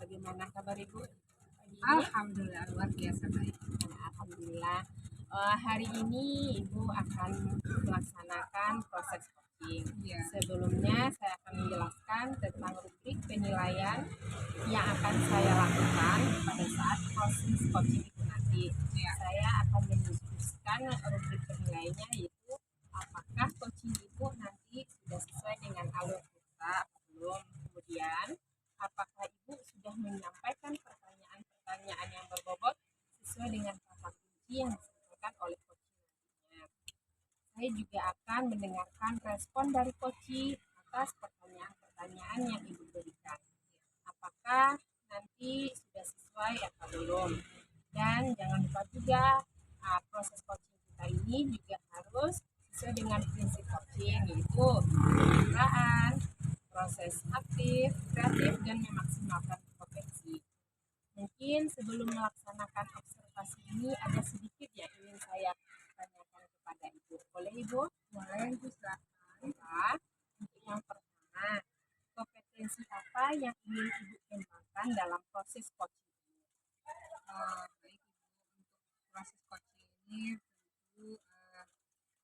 bagaimana kabar Ibu pagi ini? Alhamdulillah luar biasa baik. Alhamdulillah. Hari ini Ibu akan melaksanakan proses coaching. Iya. Sebelumnya saya akan menjelaskan tentang rubrik penilaian yang akan saya lakukan pada saat proses coaching itu nanti. Iya. Saya akan mendiskusikan rubrik penilaiannya, yaitu apakah coaching Ibu nanti sudah sesuai dengan alur kita atau belum. Kemudian apakah Ibu sudah menyampaikan pertanyaan-pertanyaan yang berbobot sesuai dengan kata kunci yang disampaikan oleh coaching nantinya. Saya juga akan mendengarkan respon dari coaching atas pertanyaan-pertanyaan yang Ibu berikan. Apakah nanti sudah sesuai atau belum. Dan jangan lupa juga proses coaching kita ini juga harus sesuai dengan prinsip coaching, yaitu kejujuran, proses aktif, kreatif, dan memaksimalkan potensi. Mungkin sebelum melaksanakan observasi ini ada sedikit yang ingin saya tanyakan kepada Ibu. Boleh Ibu? Boleh Ibu silakan. Untuk yang pertama, kompetensi apa yang ingin Ibu kembangkan dalam proses coaching ini? Baik Ibu, untuk proses coaching ini tentu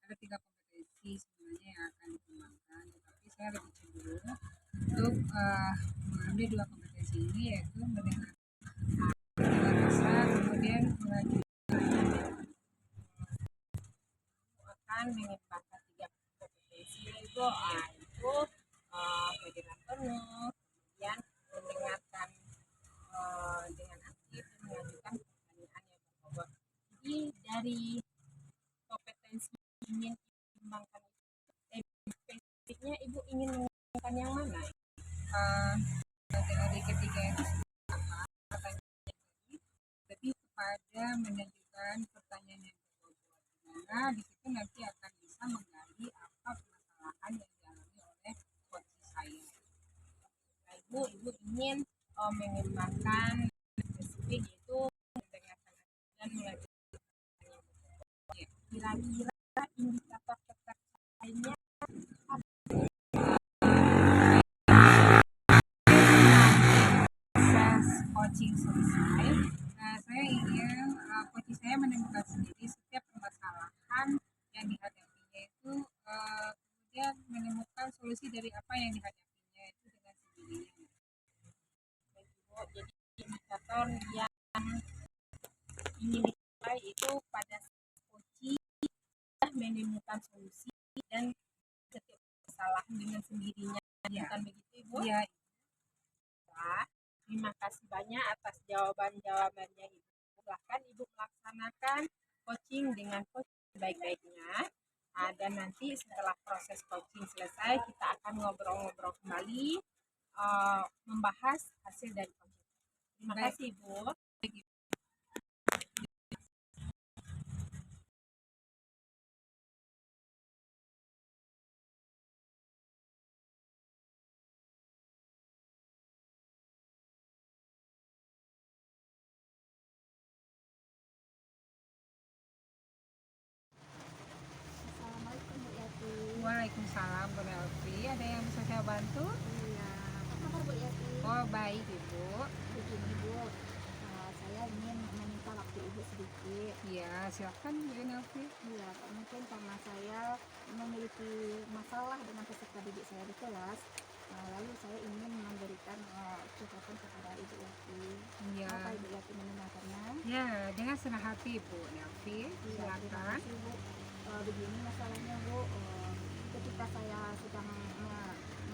ada 3 kompetensi sebenarnya yang akan dikembangkan, tetapi saya lebih cenderung untuk mengambil 2 kompetensi ini, yaitu mendengar rasa, kemudian mengajukan. Akan mengembangkan 3 kompetensi itu kegiatan penuh, kemudian mendengarkan dengan aktif dan mengajukan pertanyaan yang berbobot. Jadi dari kompetensi ingin dikembangkan spesifiknya Ibu ingin mengembangkan yang mana? Dari ketiga itu pertanyaan tadi lebih kepada mengajukan pertanyaan yang berbobot, karena di situ nanti akan bisa menggali apa permasalahan yang dialami oleh coach saya. Ibu ingin mengembangkan spesifik, yaitu mendengarkan dan mengajukan pertanyaan yang berbobot. Kira-kira indikator tercapainya Proses coaching selesai, saya ingin coach saya menemukan sendiri setiap permasalahan yang dihadapinya itu, kemudian menemukan solusi dari apa yang dihadapinya itu dengan sendirinya. jadi indikator yang ingin dicapai itu pada coaching menemukan solusi dan setiap kesalahan dengan sendirinya. Bukan begitu Ibu? Iya. Terima kasih banyak atas jawaban-jawabannya Ibu. Silahkan Ibu melaksanakan coaching dengan coaching sebaik-baiknya. Dan nanti setelah proses coaching selesai, kita akan ngobrol-ngobrol kembali membahas hasil dari coaching. Terima kasih Ibu. Assalamualaikum Bu Yati. Waalaikumsalam Bu Nelvi, ada yang bisa saya bantu? Iya, apa kabar Bu Yati? Oh baik Ibu. Begini Bu, saya ingin meminta waktu Ibu sedikit. Iya silakan Bu Nelvi. Iya, mungkin karena saya memiliki masalah dengan peserta didik saya di kelas, lalu saya ingin memberikan curhatan kepada Ibu Yati. Iya. Apa Ibu Yati mendengarkannya? Ya, dengan senang hati Bu Nelvi, Iya, terima silakan. kasih Bu. Begini masalahnya Bu, ketika saya sedang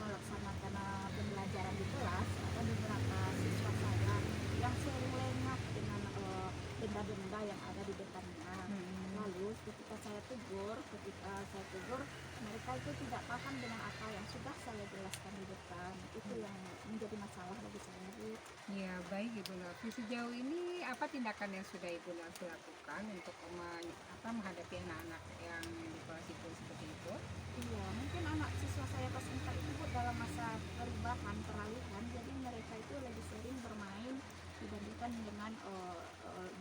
melaksanakan pembelajaran di kelas, ada beberapa siswa saya yang sering lengah dengan benda-benda yang ada di depannya. Lalu ketika saya tegur, mereka itu tidak paham dengan apa yang sudah saya jelaskan di depan. Itu yang menjadi masalah bagi saya Bu. Ya baik Ibu Nelvi, sejauh ini apa tindakan yang sudah Ibu Nelvi lakukan untuk menghadapi anak-anak yang di kelas itu seperti itu? Iya, mungkin anak siswa saya kelas 4 itu Bu dalam masa perubahan, peralihan, jadi mereka itu lebih sering bermain dibandingkan dengan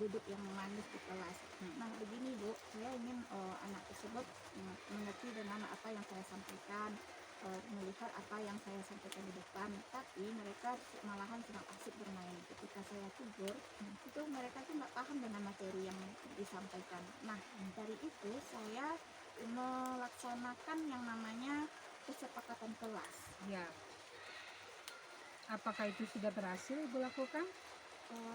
duduk yang manis di kelas. Nah begini Bu, saya ingin anak tersebut mengerti dengan apa yang saya sampaikan. melihat apa yang saya sampaikan di depan, tapi mereka malahan sedang asik bermain. Ketika saya tegur, itu mereka tuh nggak paham dengan materi yang disampaikan. Nah, dari itu saya melaksanakan yang namanya kesepakatan kelas. Ya. Apakah itu sudah berhasil Ibu lakukan?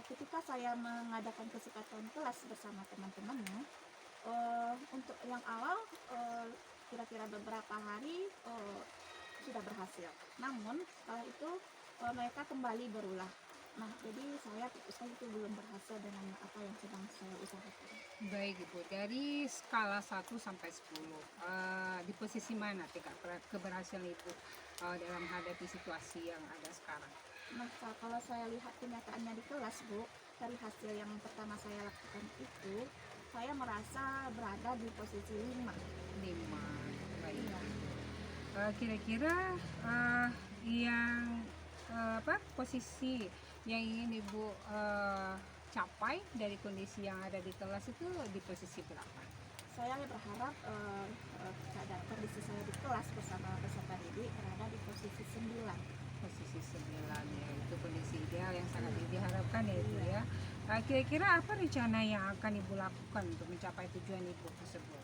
Ketika saya mengadakan kesepakatan kelas bersama teman-temannya, untuk yang awal kira-kira beberapa hari sudah berhasil. Namun setelah itu mereka kembali berulah. Nah, jadi saya putuskan itu belum berhasil dengan apa yang sedang saya usahakan. Baik Ibu, dari skala 1 sampai 10, di posisi mana tingkat keberhasilan Ibu dalam menghadapi situasi yang ada sekarang? Nah, kalau saya lihat kenyataannya di kelas, Bu, dari hasil yang pertama saya lakukan itu, saya merasa berada di posisi 5. 5. Baik. Iya. Kira-kira yang posisi yang ingin Ibu capai dari kondisi yang ada di kelas itu di posisi berapa? Saya berharap kondisi saya di kelas bersama peserta didik berada di posisi 9. Posisi 9 ya, itu kondisi ideal yang sangat diharapkan ya Ibu ya. Kira-kira apa rencana yang akan Ibu lakukan untuk mencapai tujuan Ibu tersebut?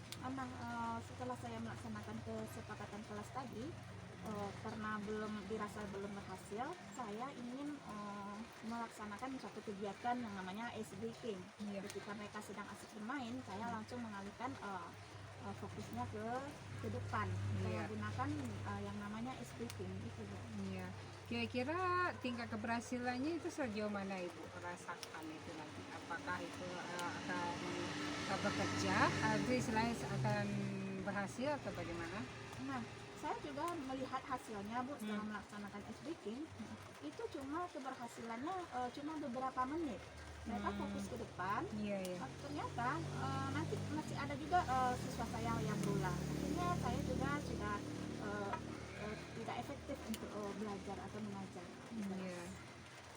Setelah saya melaksanakan kesepakatan kelas tadi, karena dirasa belum berhasil, saya ingin melaksanakan suatu kegiatan yang namanya ice breaking. Iya. Ketika mereka sedang asik bermain, saya langsung mengalihkan fokusnya ke depan. Saya Iya. gunakan yang namanya ice breaking gitu, Bu. Iya. Kira-kira tingkat keberhasilannya itu sejauh mana Ibu rasakan itu nanti? Apakah itu akan bekerja, atau istilahnya akan berhasil atau bagaimana? Nah, saya juga melihat hasilnya, Bu, setelah melaksanakan ice breaking. Itu cuma keberhasilannya cuma beberapa menit. Mereka fokus ke depan. Iya, iya. Ternyata nanti masih ada juga siswa saya yang berulang. Akhirnya saya juga sudah tidak efektif untuk belajar atau mengajar. Iya.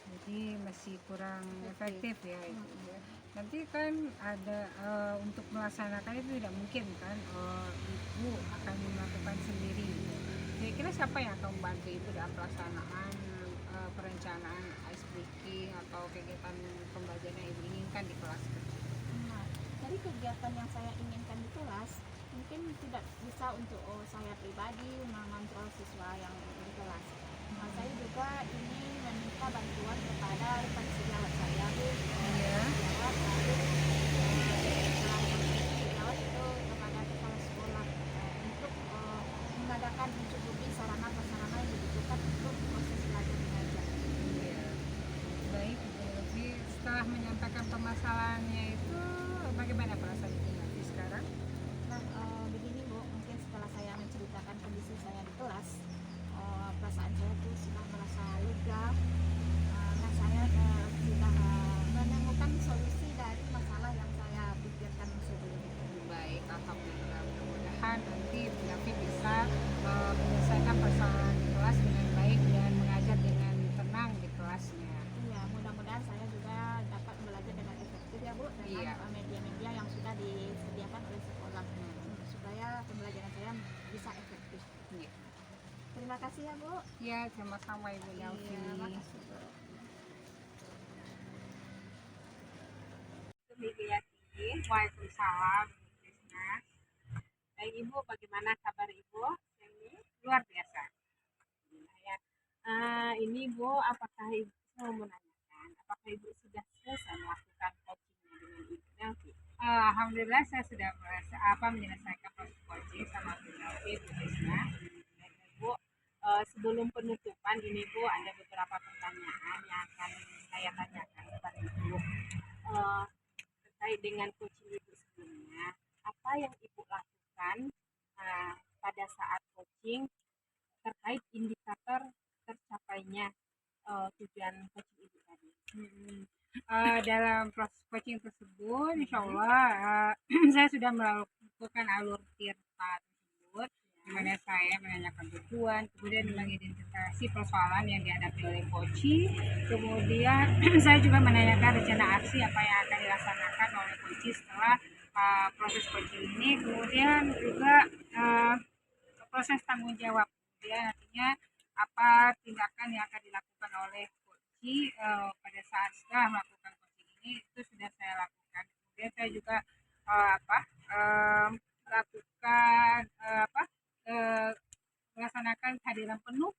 Jadi masih kurang efektif ya itu ya. Nanti kan ada untuk melaksanakan itu tidak mungkin kan Ibu akan melakukan sendiri. Kira-kira siapa yang akan membantu Ibu dalam pelaksanaan perencanaan ice breaking atau kegiatan pembelajaran yang Ibu inginkan di kelas? Nah, dari kegiatan yang saya inginkan di kelas, mungkin tidak bisa untuk saya pribadi mengontrol siswa yang di kelas. Nah, saya juga ingin meminta bantuan kepada rekan sejawat saya, Bu. Iya. Sejawat, lalu selain sejawat itu kepada kepala sekolah untuk mengadakan mencukupi sarana prasarana yang dibutuhkan untuk proses belajar mengajar. Iya. Baik, Ibu Lutfi, setelah menyampaikan permasalahannya itu bagaimana perasaan Ibu nanti sekarang? Nah, begini Bu, mungkin setelah saya menceritakan kondisi saya di kelas, perasaan saya tuh sudah merasa lega. Nah, saya sudah menemukan solusi dari masalah yang saya pikirkan sebelumnya. Baik, alhamdulillah, mudah-mudahan nanti Bu Lutfi bisa menyelesaikan persoalan di kelas dengan baik dan mengajar dengan tenang di kelasnya. Iya, mudah-mudahan saya juga dapat belajar dengan efektif ya Bu, dengan Iya. media-media yang sudah disediakan oleh sekolah, supaya pembelajaran saya bisa efektif. Iya. Terima kasih ya Bu. Ya, sama-sama Ibu Lutfi. Iya, makasih Bu. Waalaikumsalam, Bu Krisna. Baik Ibu, bagaimana kabar Ibu? Ini luar biasa. Ya. Ini Bu, apakah Ibu saya mau menanyakan, apakah Ibu sudah selesai melakukan coachingnya dengan Ibu Delvi? Alhamdulillah saya sudah menyelesaikan proses coaching sama Bu Delvi, Bu Krisna. Dan Ibu, sebelum penutupan ini Bu, ada beberapa pertanyaan yang akan saya tanyakan kepada Ibu. Terkait dengan coaching Ibu sebelumnya, apa yang Ibu lakukan pada saat coaching terkait indikator tercapainya tujuan coaching Ibu tadi? Dalam proses coaching tersebut, insya Allah saya sudah melakukan alur tirta tersebut, di mana saya menanyakan tujuan, kemudian mengidentifikasi persoalan yang dihadapi oleh coaching, kemudian saya juga menanyakan rencana aksi apa yang akan dilaksanakan oleh coaching setelah proses coaching ini, kemudian juga proses tanggung jawab kemudian nantinya apa tindakan yang akan dilakukan oleh coach pada saat setelah melakukan coaching ini itu sudah saya lakukan. Kemudian saya juga melakukan melaksanakan kehadiran penuh,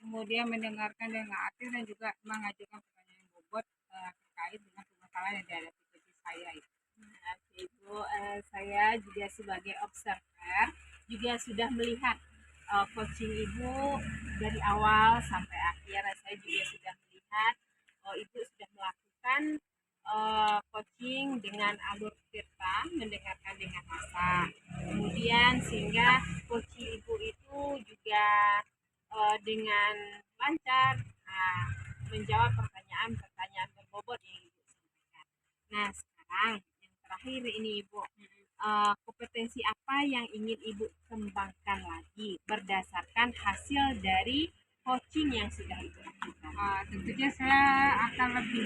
kemudian mendengarkan dengan aktif dan juga mengajukan pertanyaan bobot terkait dengan permasalahan yang dihadapi coach saya itu. Oke Ibu, saya juga sebagai observer juga sudah melihat coaching Ibu dari awal sampai akhir. Saya juga sudah melihat Ibu sudah melakukan coaching dengan alur tirta, mendengarkan dengan masa. Kemudian sehingga coaching Ibu itu juga dengan lancar menjawab pertanyaan-pertanyaan berbobot yang Ibu sampaikan. Nah, sekarang yang terakhir ini Ibu, kompetensi apa yang ingin Ibu kembangkan lagi berdasarkan hasil dari coaching yang sudah Ibu lakukan? Tentunya saya akan lebih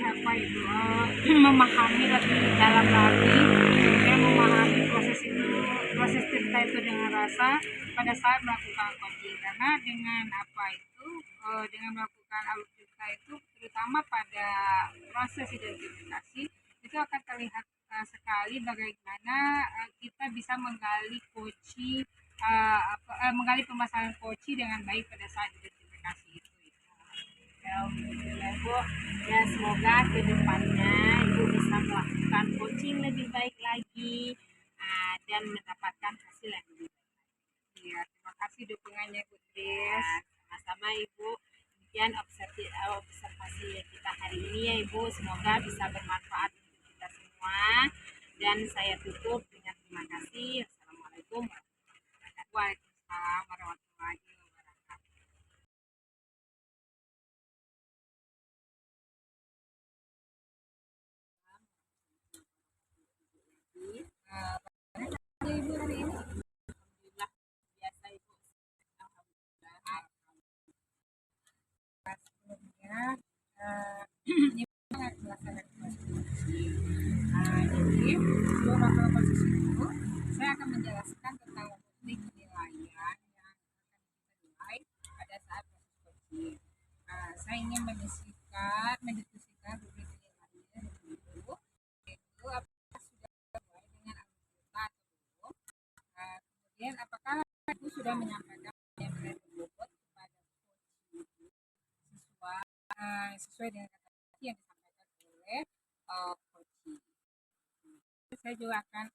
memahami lebih dalam lagi, kemudian memahami proses cerita itu dengan rasa pada saat melakukan coaching, karena dengan dengan melakukan alur cerita itu terutama pada proses identifikasi itu akan terlihat sekali bagaimana kita bisa menggali menggali permasalahan coaching dengan baik pada saat identifikasi itu. Alhamdulillah Bu, ya semoga kedepannya Ibu bisa melakukan coaching lebih baik lagi dan mendapatkan hasil yang lebih baik. Ya, terima kasih dukungannya Bu Tris. Ya, sama-sama Ibu. Demikian observasi kita hari ini ya Ibu, semoga bisa bermanfaat untuk kita semua. Dan saya tutup dengan terima kasih. Assalamualaikum warahmatullahi wabarakatuh. Waalaikumsalam warahmatullahi wabarakatuh. Ibu hari ini Alhamdulillah biasa Ibu. Alhamdulillah. sebelumnya ini sangat melaksanakan jadi sebelum melakukan proses itu saya akan menjelaskan tentang teknik penilaian yang akan kita nilai pada saat proses coaching. Saya ingin mendiskusikan rubrik penilaiannya dulu, yaitu apakah sudah sesuai dengan alur atau belum. Kemudian apakah Ibu sudah menyampaikan yang berbobot kepada coach sesuai dengan kata yang disampaikan oleh coach. Saya juga akan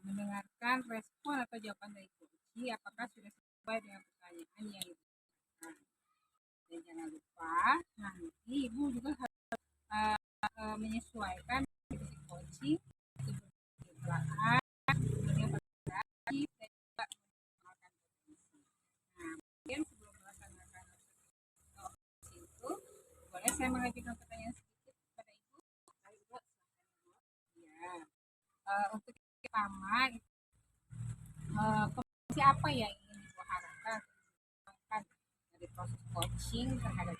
mendengarkan respon atau jawaban dari coach apakah sudah sesuai dengan pertanyaan yang diberikan. Dan jangan lupa nanti Ibu juga harus menyesuaikan dari coaching itu berkaitan dengan pertanyaan dan juga menggunakan potensi. Nah, mungkin sebelum melaksanakan itu boleh saya mengajukan pertanyaan sedikit kepada Ibu? Ya. Untuk yang pertama, kompetensi apa yang ingin Ibu harapkan dari proses coaching terhadap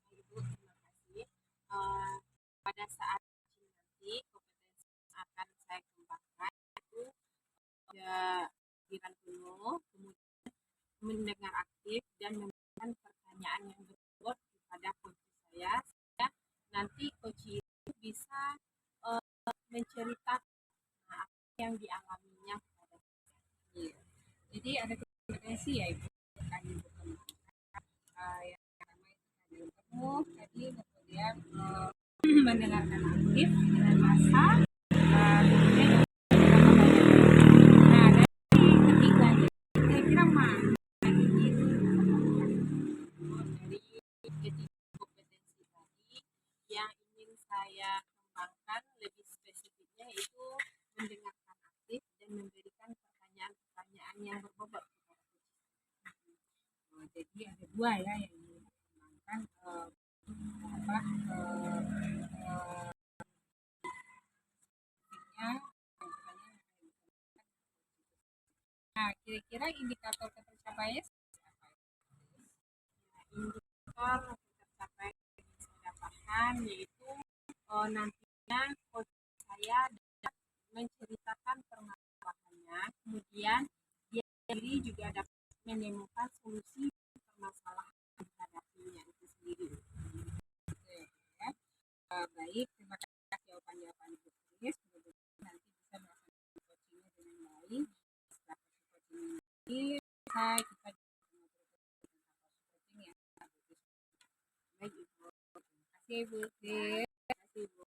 Ibu, terima kasih. Pada saat nanti kompetensi yang akan saya kembangkan itu pikiran penuh, kemudian mendengar aktif dan memberikan pertanyaan yang berbobot kepada coach saya, sehingga nanti coach itu bisa menceritakan apa yang dialaminya kepada saya. Jadi ada kompetensi ya Ibu akan Ibu kembangkan. Yang pertama itu hadir penuh tadi, kemudian mendengarkan aktif dengan masa, kemudian nah dari ketiga kira-kira mana Dari ketiga kompetensi tadi yang ingin saya kembangkan lebih spesifiknya itu mendengarkan aktif dan memberikan pertanyaan-pertanyaan yang berbobot kepada coach. jadi ada dua ya yang ingin dikembangkan nah kira-kira indikator tercapainya apa? Indikator tercapai yang saya dapatkan yaitu nantinya coach saya dapat menceritakan permasalahannya, kemudian dia sendiri juga dapat menemukan solusi permasalahan yang dihadapinya itu sendiri. Oke, ya. Baik, terima kasih jawaban-jawaban Ibu Chris. Mudah-mudahan nanti bisa melaksanakan coachingnya dengan baik. Setelah coaching ini selesai, kita juga ngobrol tentang coaching yang bagus. Baik, Ibu. Terima kasih, Ibu Chris. Terima kasih, Ibu.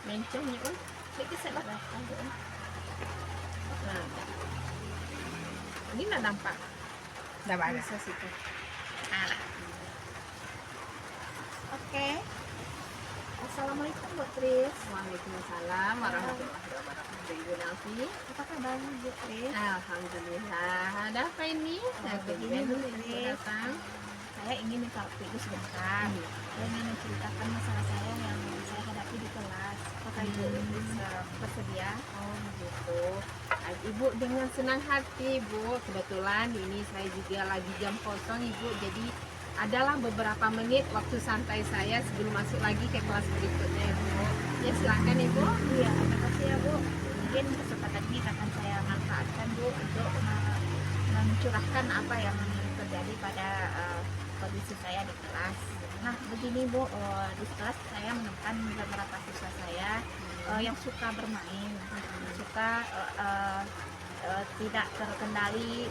Mencongnya kan, sedikit saya bah. Nah, ini nggak nampak. Nggak ada. Bisa situ. Alah. Oke. Assalamualaikum Bu Tris. Waalaikumsalam warahmatullahi wabarakatuh. Ibu Nafi. Apa kabar Bu Tris? Alhamdulillah. Ada apa ini? begini, Bu Ibu Tris. datang. Saya ingin minta waktu Ibu sebentar. Saya ingin menceritakan masalah saya yang saya hadapi di kelas. Apakah Ibu bisa bersedia? Oh begitu. Ibu dengan senang hati Bu. Kebetulan ini saya juga lagi jam kosong Ibu. Jadi adalah beberapa menit waktu santai saya sebelum masuk lagi ke kelas berikutnya Ibu. Ya silakan Ibu. Iya, terima kasih ya Bu. Mungkin kesempatan ini akan saya manfaatkan Bu untuk mencurahkan apa yang terjadi pada kondisi saya di kelas. Nah, begini Bu, di kelas saya menemukan beberapa siswa saya yang suka bermain, suka tidak terkendali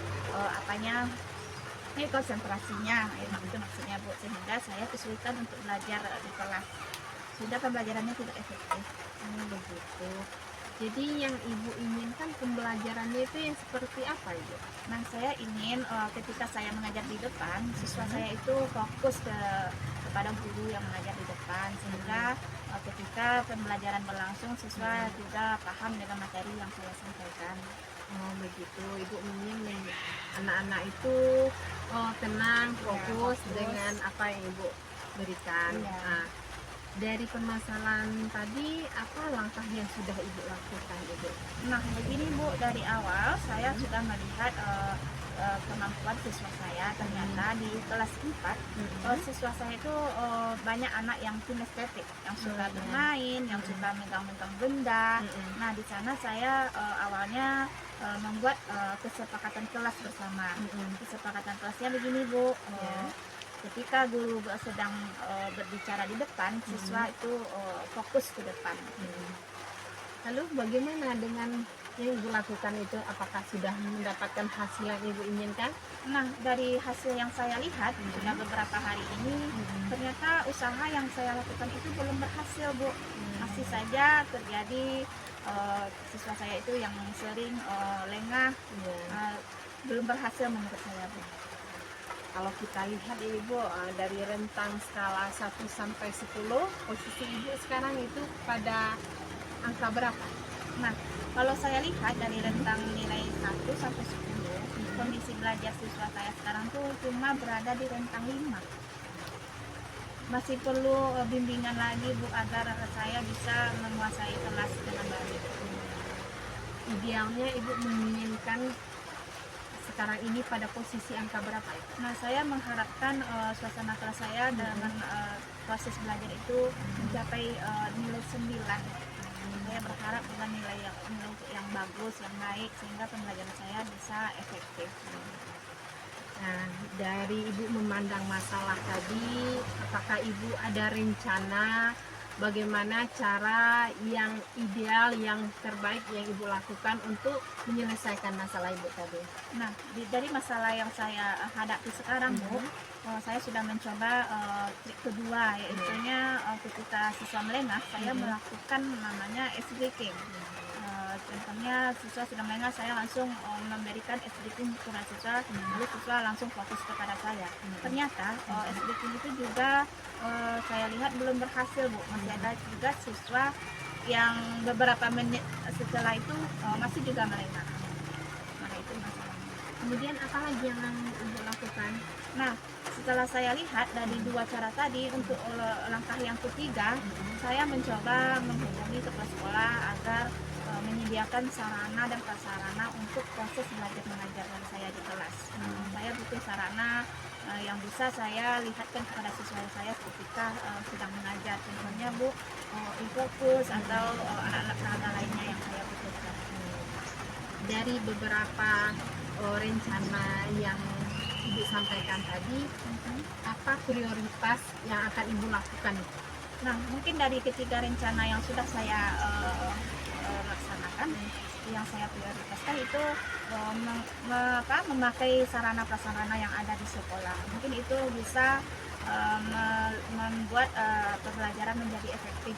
konsentrasinya, itu maksudnya Bu, sehingga saya kesulitan untuk belajar di kelas, sehingga pembelajarannya tidak efektif. Begitu. Jadi yang Ibu inginkan pembelajarannya itu yang seperti apa Ibu? Nah, saya ingin ketika saya mengajar di depan, siswa saya itu fokus kepada guru yang mengajar di depan, sehingga ketika pembelajaran berlangsung, siswa juga paham dengan materi yang saya sampaikan. Oh begitu, Ibu ingin anak-anak itu tenang, fokus fokus. dengan apa yang Ibu berikan. Iya. Nah, dari permasalahan tadi, apa langkah yang sudah Ibu lakukan Ibu? Nah, begini Bu, dari awal saya sudah melihat kemampuan siswa saya. Ternyata di kelas 4 siswa saya itu banyak anak yang kinestetik, yang suka bermain, yang suka megang-megang benda. Nah, di sana saya awalnya membuat kesepakatan kelas bersama. Kesepakatan kelasnya begini Bu, ketika guru sedang berbicara di depan, siswa itu fokus ke depan. Lalu bagaimana dengan yang Ibu lakukan itu? Apakah sudah mendapatkan hasil yang Ibu inginkan? Nah, dari hasil yang saya lihat sudah beberapa hari ini, ternyata usaha yang saya lakukan itu belum berhasil Bu. Masih saja terjadi siswa saya itu yang sering lengah, belum berhasil menurut saya Bu. Kalau kita lihat Ibu dari rentang skala 1 sampai 10, posisi Ibu sekarang itu pada angka berapa? Nah, kalau saya lihat dari rentang nilai 1 sampai 10, kondisi belajar siswa saya sekarang tuh cuma berada di rentang 5. Masih perlu bimbingan lagi Bu agar saya bisa menguasai kelas dengan baik. Idealnya Ibu menginginkan sekarang ini pada posisi angka berapa ya? Nah, saya mengharapkan suasana kelas saya dengan proses belajar itu mencapai nilai 9. Saya berharap dengan nilai yang bagus, yang baik, sehingga pembelajaran saya bisa efektif. Nah, dari Ibu memandang masalah tadi, apakah Ibu ada rencana bagaimana cara yang ideal, yang terbaik yang Ibu lakukan untuk menyelesaikan masalah Ibu tadi? Nah, dari masalah yang saya hadapi sekarang Bu, saya sudah mencoba trik kedua, yaitu ketika siswa melengah, saya melakukan namanya ice breaking. Contohnya siswa sudah melengah, saya langsung memberikan ice breaking kepada siswa, lalu siswa langsung fokus kepada saya. Ternyata ice breaking itu juga saya lihat belum berhasil Bu. Masih ada juga siswa yang beberapa menit setelah itu masih juga melengah. Nah, itu masalahnya. Kemudian apa lagi yang Ibu lakukan? Nah, setelah saya lihat dari dua cara tadi, untuk langkah yang ketiga, saya mencoba menghubungi kepala sekolah agar menyediakan sarana dan prasarana untuk proses belajar mengajar saya di kelas. Saya butuh sarana yang bisa saya lihatkan kepada siswa saya ketika sedang mengajar. Contohnya Bu, e-fokus atau alat-alat peraga lainnya yang saya butuhkan. Dari beberapa rencana yang Ibu sampaikan tadi, apa prioritas yang akan Ibu lakukan? Nah, mungkin dari ketiga rencana yang sudah saya laksanakan, yang saya prioritaskan itu memakai sarana prasarana yang ada di sekolah. Mungkin itu bisa membuat pembelajaran menjadi efektif.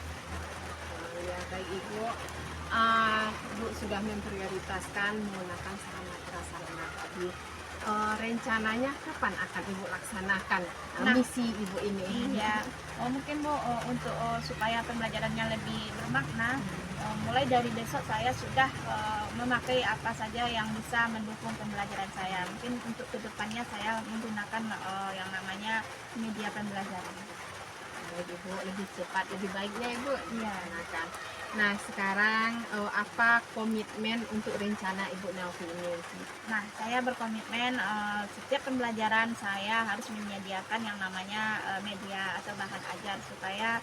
Ya, baik Ibu. Ibu sudah memprioritaskan menggunakan sarana prasarana tadi. Rencananya kapan akan Ibu laksanakan misi Ibu ini? Iya, mungkin Bu, untuk supaya pembelajarannya lebih bermakna, mulai dari besok saya sudah memakai apa saja yang bisa mendukung pembelajaran saya. Mungkin untuk kedepannya saya menggunakan yang namanya media pembelajaran. Baik Ibu, lebih cepat, lebih baiknya Ibu. Iya. Nah, sekarang apa komitmen untuk rencana Ibu Nelvi ini? Nah, saya berkomitmen setiap pembelajaran saya harus menyediakan yang namanya media atau bahan ajar supaya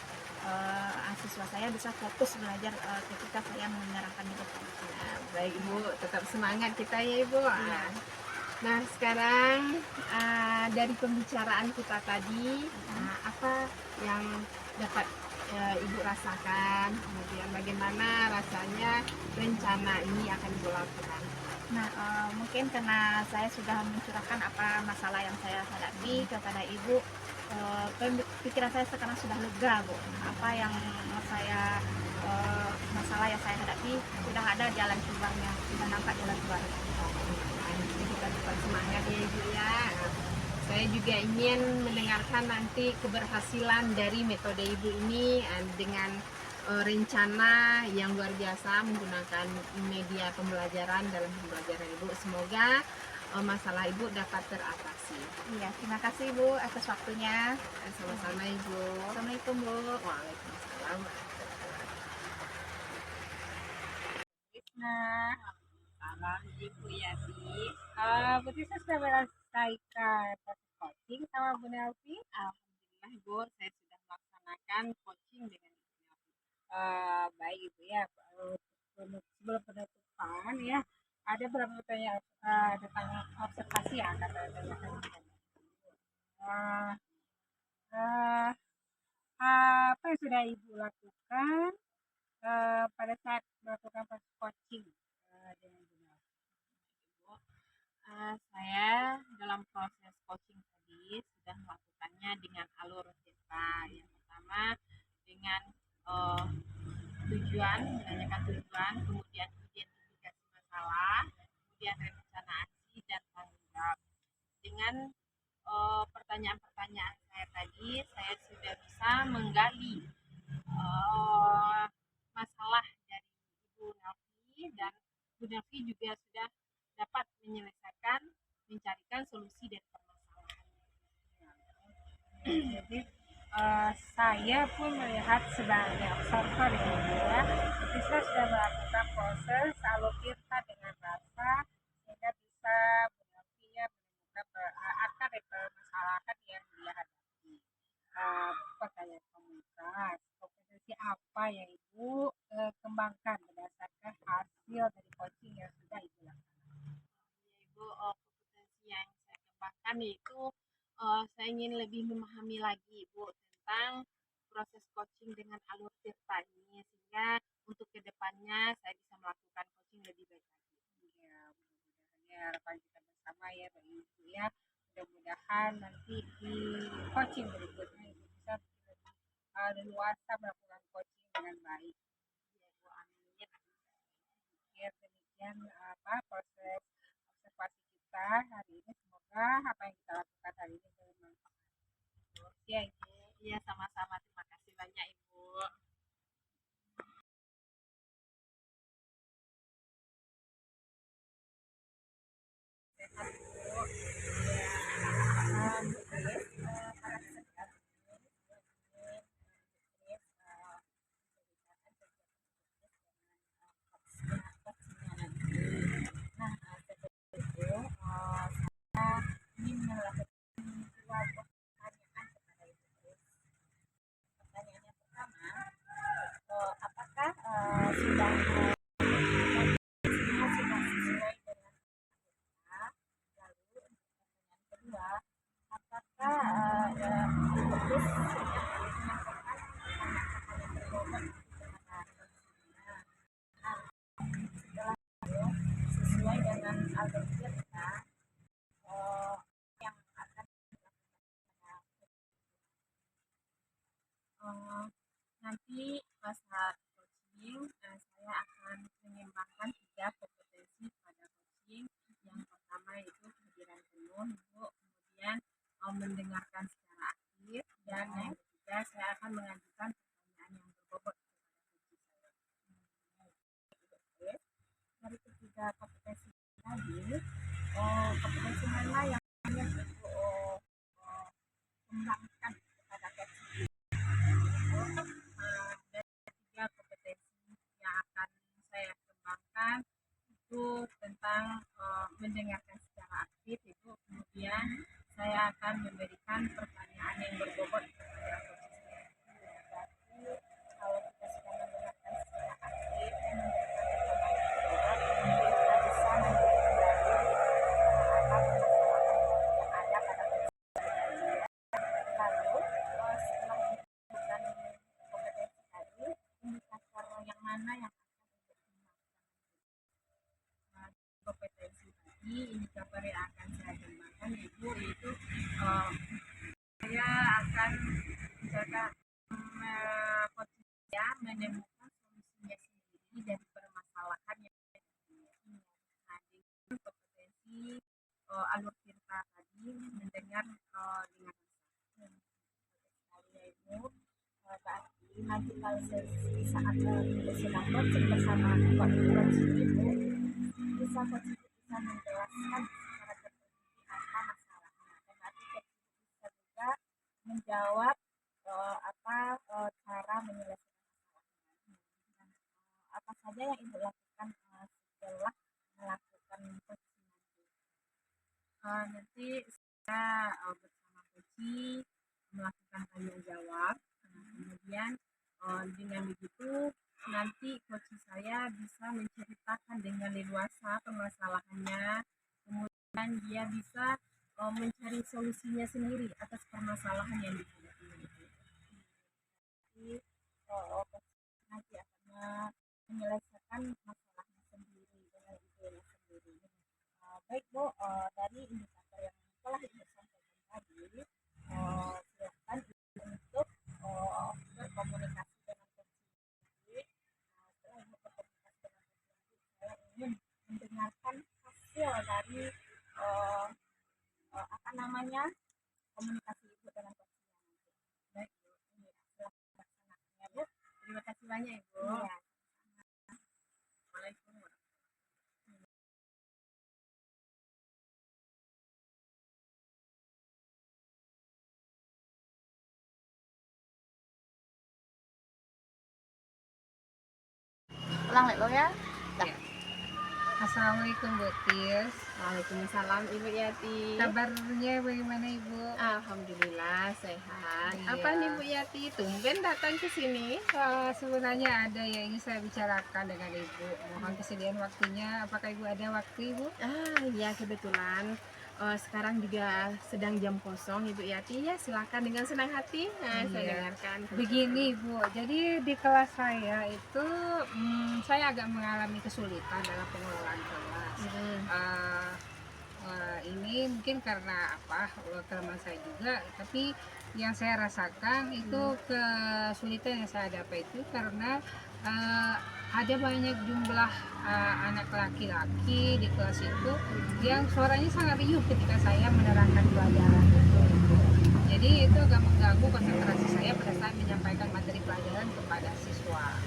siswa saya bisa fokus belajar ketika saya menerangkan di depan. Nah, baik Ibu, tetap semangat kita ya Ibu. Iya. Nah, sekarang dari pembicaraan kita tadi, apa yang dapat Ibu rasakan, kemudian bagaimana rasanya rencana ini akan Ibu lakukan? Nah, mungkin karena saya sudah mencurahkan apa masalah yang saya hadapi kepada Ibu, pikiran saya sekarang sudah lega, Bu. Apa yang saya masalah yang saya hadapi sudah ada jalan keluarnya, sudah nampak jalan keluarnya. Jadi kita tetap semangat ya Ibu ya. Saya juga ingin mendengarkan nanti keberhasilan dari metode Ibu ini dengan rencana yang luar biasa menggunakan media pembelajaran dalam pembelajaran Ibu. Semoga masalah Ibu dapat teratasi. Iya, terima kasih Bu atas waktunya. Sama-sama Ibu. Assalamualaikum Bu. Waalaikumsalam. Nah, Salam Ibu Yati. berarti saya sudah menyelesaikan proses coaching sama Bu Nelvi. Alhamdulillah Ibu, saya sudah melaksanakan coaching dengan Ibu Nelvi. Baik Ibu ya. Sebelum penutupan ya, ada beberapa pertanyaan tentang observasi yang akan saya tanyakan. Uh, uh, apa yang sudah Ibu lakukan pada saat melakukan proses coaching dengan Bu Nelvi? Saya dalam proses coaching tadi sudah melakukannya dengan alur cerita. Yang pertama dengan tujuan, menanyakan tujuan, kemudian identifikasi masalah, kemudian rencana aksi dan tanggung jawab. Dengan pertanyaan-pertanyaan saya tadi, saya sudah bisa menggali masalah dari Ibu Nelvi, dan Ibu Nelvi juga sudah dapat mencarikan solusi dari permasalahan. Jadi saya pun melihat sebagai observer ya, jadi saya sudah melakukan proses alur cerita dengan rasa sehingga bisa mengertinya menemukan akar dari permasalahan yang dia hadapi. Pertanyaan komunitas, kompetensi apa yang Ibu kembangkan berdasarkan hasil dari coaching yang sudah Ibu lakukan? Ibu, kompetensi yang saya kembangkan yaitu saya ingin lebih memahami lagi Ibu tentang proses coaching dengan alur cerita ini, sehingga untuk kedepannya saya bisa melakukan coaching lebih baik lagi. Ya, mudah-mudahan ya harapan kita bersama ya bagi Ibu ya. Mudah-mudahan nanti di coaching berikutnya Ibu bisa lebih leluasa melakukan coaching dengan baik. Ya, Ibu, amin. Ya, demikian proses observasi kita hari ini. Semoga apa yang kita lakukan hari ini bermanfaat. Ya, Ibu. Iya, sama-sama. Terima kasih banyak Ibu. sudah kompetensinya sudah sesuai dengan kita. Lalu untuk pertanyaan kedua, apakah fokus menyampaikan pertanyaan yang berbobot kepada konsumennya? Nah, setelah itu sesuai dengan alur cerita yang akan dilakukan nanti pas saat coaching saya akan mengembangkan 3 kompetensi pada coaching. Yang pertama itu kehadiran penuh, Ibu, kemudian mendengarkan secara aktif, dan yang ketiga saya akan mengajukan pertanyaan yang berbobot kepada coach saya. Dari ketiga kompetensi tadi, kompetensi mana yang Ibu kembangkan kepada coach? Dari 3 kompetensi yang akan saya kembangkan itu tentang mendengarkan secara aktif, itu kemudian saya akan memberikan pertanyaan yang berbobot kepada coach saya. Berarti kalau kita sudah mendengarkan secara aktif dan memberikan pertanyaan yang berbobot, kita bisa mengendalikan apa permasalahan yang ada pada coach saya. Lalu setelah melakukan kompetensi tadi, indikator yang mana yang akan dikembangkan? Kompetensi tadi, indikator yang akan saya kembangkan Ibu, yaitu saya akan menjaga coach saya menemukan solusinya sendiri dari permasalahan yang dimiliki. Nah, dengan kompetensi alur cerita tadi, mendengar dengan sekali Ibu. Berarti nanti kalau saat Ibu sedang coaching bersama coach Ibu, bisa coach Ibu bisa menjelaskan secara terperinci apa masalahnya, dan nanti coach Ibu bisa juga menjawab cara menyelesaikan masalahnya. Dan apa saja yang Ibu lakukan setelah melakukan coaching nanti saya bersama coach melakukan tanya jawab. Kemudian dengan begitu nanti coach saya bisa menceritakan dengan leluasa permasalahannya, kemudian dia bisa mencari solusinya sendiri atas permasalahan yang dihadapinya itu. Jadi coach nanti akan menyelesaikan masalahnya sendiri dengan idenya sendiri. Baik Bu, dari indikator yang telah Ibu sampaikan tadi, silakan untuk berkomunikasi dengan coach nanti. Setelah Ibu berkomunikasi dengan coach nanti, saya ingin mendengarkan hasil dari komunikasi Ibu dengan coach nanti. Baik Bu, ini silahkan laksanakan ya Bu. Terima kasih banyak Ibu. Iya. Assalamualaikum warahmatullahi wabarakatuh. Ulang lagi ya. Ya. Assalamualaikum Bu Tis. Waalaikumsalam Ibu Yati. Kabarnya bagaimana Ibu? Alhamdulillah sehat. Iya. Apa nih Bu Yati? Tumben datang ke sini. Sebenarnya ada yang ingin saya bicarakan dengan Ibu. Mohon kesediaan waktunya. Apakah Ibu ada waktu Ibu? Ya kebetulan sekarang juga sedang jam kosong Ibu Yati, ya silakan dengan senang hati. Saya Iya. dengarkan. Begini Bu, jadi di kelas saya itu saya agak mengalami kesulitan dalam pengelolaan kelas. Ini mungkin karena kelemahan saya juga, tapi yang saya rasakan itu kesulitan yang saya hadapi itu karena ada banyak jumlah anak laki-laki di kelas itu yang suaranya sangat riuh ketika saya menerangkan pelajaran itu. Jadi itu agak mengganggu konsentrasi saya pada saat menyampaikan materi pelajaran kepada siswa.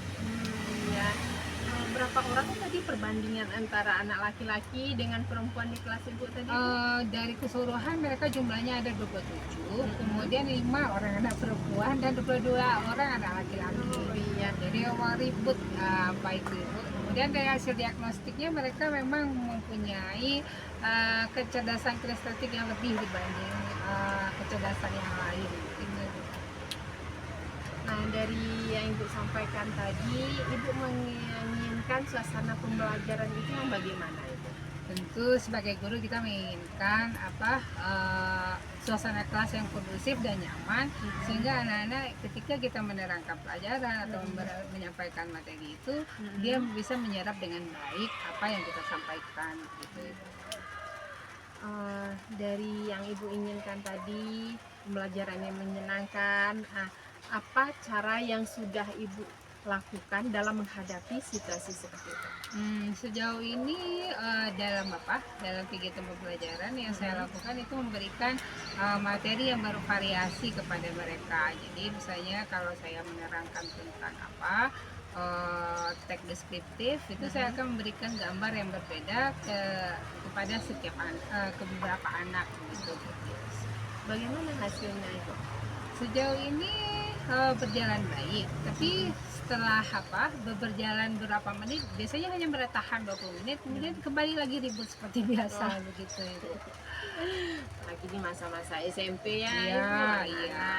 Ya. Berapa orang tadi perbandingan antara anak laki-laki dengan perempuan di kelas Ibu tadi? Dari keseluruhan mereka jumlahnya ada 27, kemudian 5 orang anak perempuan dan 22 orang anak laki-laki. Iya. Jadi memang ribut baik itu. Kemudian dari hasil diagnostiknya mereka memang mempunyai kecerdasan kinestetik yang lebih dibanding kecerdasan yang lain. Nah, dari yang Ibu sampaikan tadi, Ibu menginginkan suasana pembelajaran itu yang bagaimana, Ibu? Tentu sebagai guru kita menginginkan suasana kelas yang kondusif dan nyaman, sehingga anak-anak ketika kita menerangkan pelajaran atau menyampaikan materi itu dia bisa menyerap dengan baik apa yang kita sampaikan gitu. Dari yang Ibu inginkan tadi, pembelajaran yang menyenangkan, apa cara yang sudah Ibu lakukan dalam menghadapi situasi seperti itu? Sejauh ini dalam kegiatan pembelajaran yang saya lakukan itu memberikan materi yang bervariasi kepada mereka. Jadi misalnya kalau saya menerangkan tentang teks deskriptif itu saya akan memberikan gambar yang berbeda kepada ke beberapa anak gitu. Bagaimana hasilnya, Ibu? Sejauh ini berjalan baik, tapi setelah berjalan beberapa menit, biasanya hanya bertahan 20 menit, kemudian kembali lagi ribut seperti biasa begitu Ibu. Lagi di masa-masa SMP ya, Iya, Ibu, iya.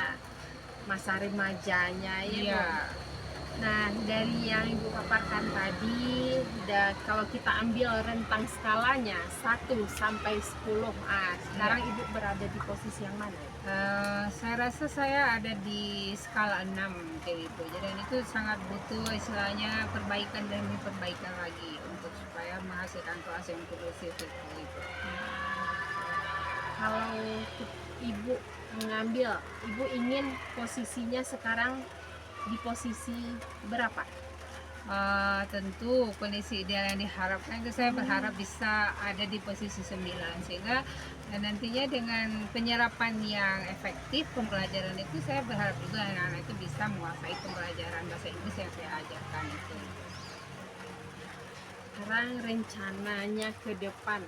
masa remajanya ya, Iya. Bu. Nah, dari yang Ibu paparkan tadi, kalau kita ambil rentang skalanya 1 sampai 10, sekarang Ibu berada di posisi yang mana? Saya rasa saya ada di skala 6 kayak gitu. Jadi itu sangat butuh istilahnya perbaikan demi perbaikan lagi untuk supaya menghasilkan kelas yang kondusif itu. Kalau Ibu mengambil, Ibu ingin posisinya sekarang di posisi berapa? Tentu kondisi ideal yang diharapkan itu saya berharap bisa ada di posisi 9, sehingga nantinya dengan penyerapan yang efektif pembelajaran itu saya berharap juga anak-anak itu bisa menguasai pembelajaran bahasa Inggris yang saya ajarkan itu. Sekarang rencananya ke depan,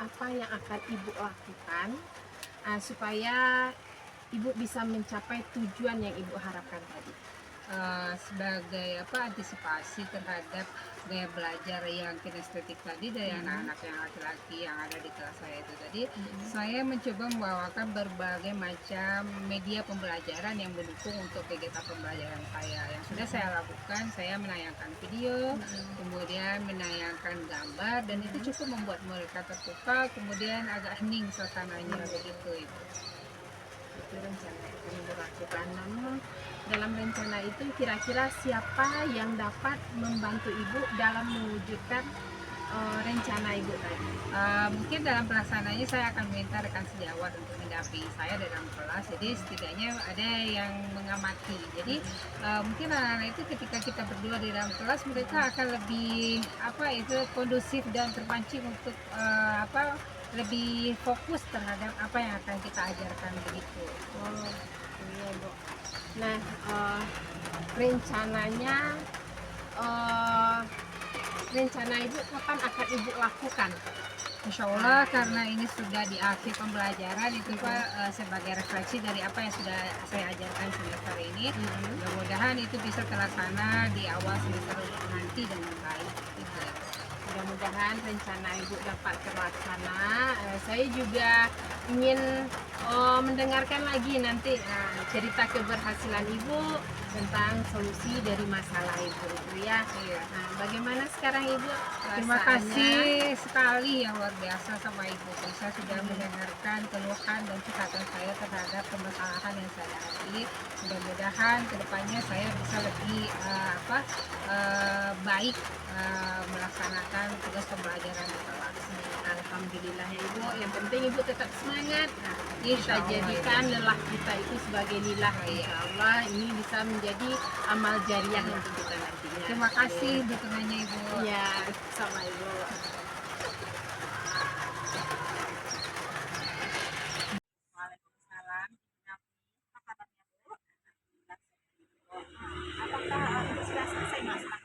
apa yang akan Ibu lakukan supaya Ibu bisa mencapai tujuan yang Ibu harapkan tadi? Sebagai antisipasi terhadap gaya belajar yang kinestetik tadi dari anak-anak yang laki-laki yang ada di kelas saya itu tadi, saya mencoba membawakan berbagai macam media pembelajaran yang mendukung untuk kegiatan pembelajaran saya. Yang sudah saya lakukan, saya menayangkan video, kemudian menayangkan gambar, dan itu cukup membuat mereka terpukau, kemudian agak hening suasananya begitu Ibu. Itu rencana yang akan Ibu lakukan. Namun dalam rencana itu kira-kira siapa yang dapat membantu Ibu dalam mewujudkan rencana Ibu tadi? Mungkin dalam pelaksanaannya saya akan minta rekan sejawat untuk mendampingi saya dalam kelas, jadi setidaknya ada yang mengamati. Jadi mungkin anak-anak itu ketika kita berdua di dalam kelas, mereka akan lebih kondusif dan terpancing untuk lebih fokus terhadap apa yang akan kita ajarkan begitu. Oh, iya, Bu. Nah, rencananya rencana Ibu kapan akan Ibu lakukan? Insya Allah karena ini sudah di akhir pembelajaran itu Pak, sebagai refleksi dari apa yang sudah saya ajarkan semester ini, mudah-mudahan itu bisa terlaksana di awal semester nanti dengan baik. Mudah-mudahan rencana Ibu dapat terlaksana. Saya juga ingin mendengarkan lagi nanti cerita keberhasilan Ibu tentang solusi dari masalah Ibu ya. Iya. Nah, bagaimana sekarang Ibu? Terima kasih sekali yang luar biasa sama Ibu. Saya sudah mendengarkan keluhan dan curhatan saya terhadap permasalahan yang saya hadapi. Mudah-mudahan kedepannya saya bisa lebih baik melaksanakan tugas pembelajaran di kelas. Alhamdulillah ya Ibu. Yang penting Ibu tetap semangat. Kita Insya Allah, jadikan lelah kita itu sebagai lilah. Insya Allah ini bisa menjadi amal jariah untuk kita nantinya. Terima kasih dukungannya Ibu. Ya, sama Ibu. Waalaikumsalam. Apa kabarnya Bu? Apakah Ibu sudah selesai masalah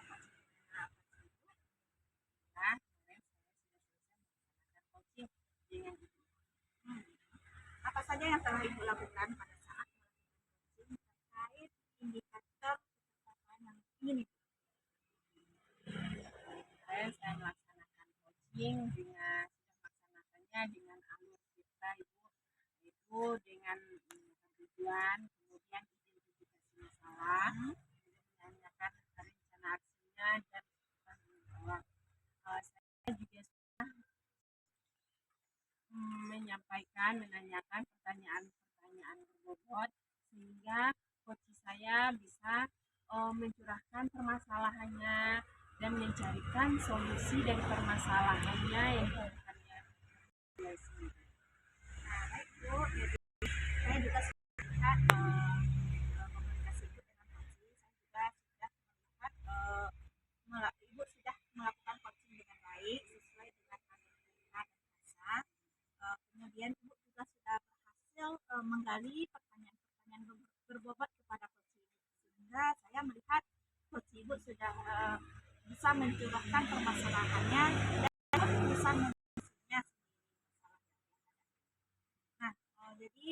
coaching dengan Ibu? Apa saja yang telah Ibu lakukan pada saat melakukan coaching terkait indikator kecepatan yang ingin Ibu? Saya melaksanakan coaching dengan melaksanakannya dengan alur kita Ibu, yaitu dengan tujuan, kemudian identifikasi masalah. bermasalah, menanyakan rencana aksinya dan tanggung jawab. Saya juga menanyakan pertanyaan-pertanyaan berbobot sehingga coach saya bisa mencurahkan permasalahannya dan mencarikan solusi dari permasalahannya yang dibutuhkannya. Nah, baik Bu, jadi saya juga sudah melihat komunikasi Ibu dengan coaching. Saya juga sudah melihat Ibu sudah melakukan coaching dengan baik sesuai dengan alur cerita dan bahasa. Kemudian Ibu juga sudah berhasil menggali pertanyaan-pertanyaan berbobot kepada coach Ibu, sehingga saya melihat coach Ibu sudah bisa mencurahkan permasalahannya dan bisa menyelesaikannya. Nah, jadi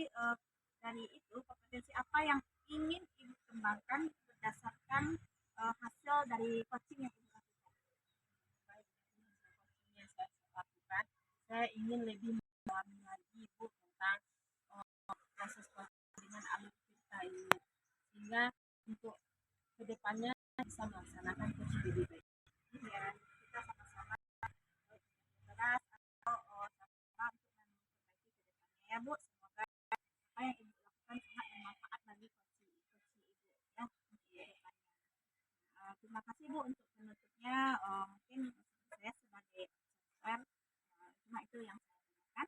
dari itu kompetensi apa yang ingin Ibu kembangkan berdasarkan hasil dari coaching yang Ibu lakukan? Baik, coaching yang saya lakukan, saya ingin lebih mendalami lagi Ibu tentang proses coaching dengan alur cerita ini, sehingga untuk kedepannya bisa melaksanakan coaching lebih baik. Ya, kita sama-sama beras atau sama-sama untuk memperbaiki kedepannya ya Bu. Semoga apa yang Ibu lakukan sangat bermanfaat bagi coaching Ibu ya untuk kedepannya. Terima kasih Bu untuk penutupnya. Mungkin saya sebagai observer cuma itu yang saya tanyakan.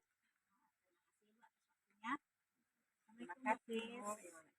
Terima kasih Bu atas waktunya. Terima kasih Bu.